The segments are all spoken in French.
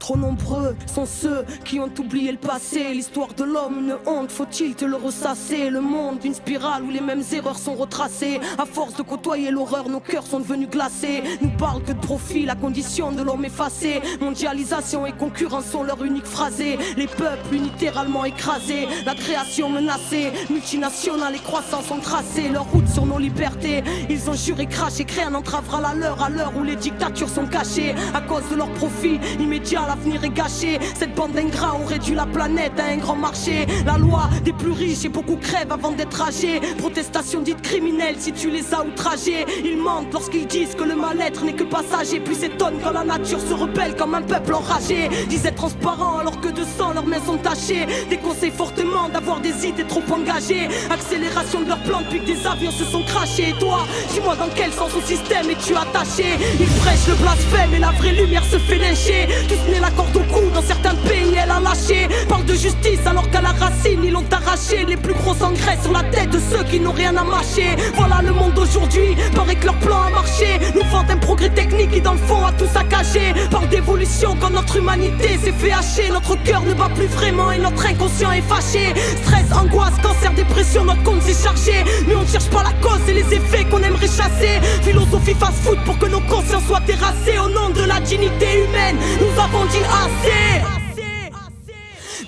Trop nombreux sont ceux qui ont oublié le passé. L'histoire de l'homme, une honte, faut-il te le ressasser? Le monde, une spirale où les mêmes erreurs sont retracées. À force de côtoyer l'horreur, nos cœurs sont devenus glacés. Nous parlent que de profit, la condition de l'homme effacée. Mondialisation et concurrence sont leur unique phrasé. Les peuples littéralement écrasés, la création menacée. Multinationales et croissance ont tracé leur route sur nos libertés. Ils ont juré, craché, créé un entravera la leur à l'heure où les dictatures sont cachées. À cause de leur profit immédiat, l'avenir est gâché. Cette bande d'ingrats ont réduit la planète à un grand marché. La loi des plus riches et beaucoup crèvent avant d'être âgés. Protestation dite criminelle si tu les as outragés. Ils mentent lorsqu'ils disent que le mal-être n'est que passager. Puis s'étonnent quand la nature se rebelle comme un peuple enragé. Disent être transparents alors que de sang leurs mains sont tachées. Déconseillent fortement d'avoir des idées trop engagées. Accélération de leur plan depuis que des avions se sont crachés. Et toi, dis-moi dans quel sens au système es-tu attaché? Ils prêchent le blasphème et la vraie lumière se fait lyncher. Tous nés la corde au cou, dans certains pays elle a lâché. Parle de justice alors qu'à la racine ils l'ont arraché. Les plus gros engrais sur la tête de ceux qui n'ont rien à mâcher. Voilà le monde d'aujourd'hui, paraît que leur plan a marché. Nous vantent un progrès technique qui dans le fond a tout saccagé. Parle d'évolution quand notre humanité s'est fait hacher. Notre cœur ne bat plus vraiment et notre inconscient est fâché. Stress, angoisse, cancer, dépression, notre compte s'est chargé. Mais on ne cherche pas la cause et les effets qu'on aimerait chasser. Philosophie fast-food pour que nos consciences soient terrassées. Au nom de la dignité humaine, nous avons dit assez.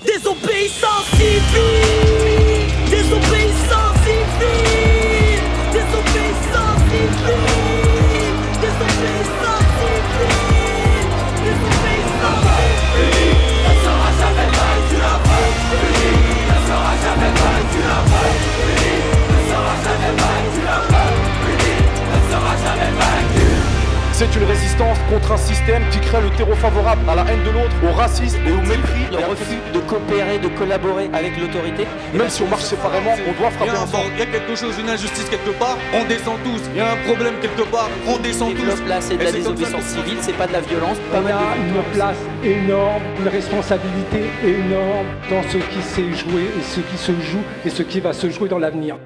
Désobéissance civile, désobéissance civile, désobéissance civile, désobéissance civile, désobéissance civile. Ne sera jamais vaincue la peur, ne sera jamais vaincue la peur, ne sera jamais vaincue la peur, ne sera jamais vaincue. C'est une résistance contre un système qui crée le terreau favorable à la haine de l'autre, au racisme et au mépris. Le refus de coopérer, de collaborer avec l'autorité. Même si on marche séparément, on doit frapper ensemble. Il y a quelque chose, une injustice quelque part, on descend tous. Il y a un problème quelque part, on descend tous. Là, c'est de la désobéissance civile, c'est pas de la violence. Il y a une place énorme, une responsabilité énorme dans ce qui s'est joué et ce qui se joue et ce qui va se jouer dans l'avenir.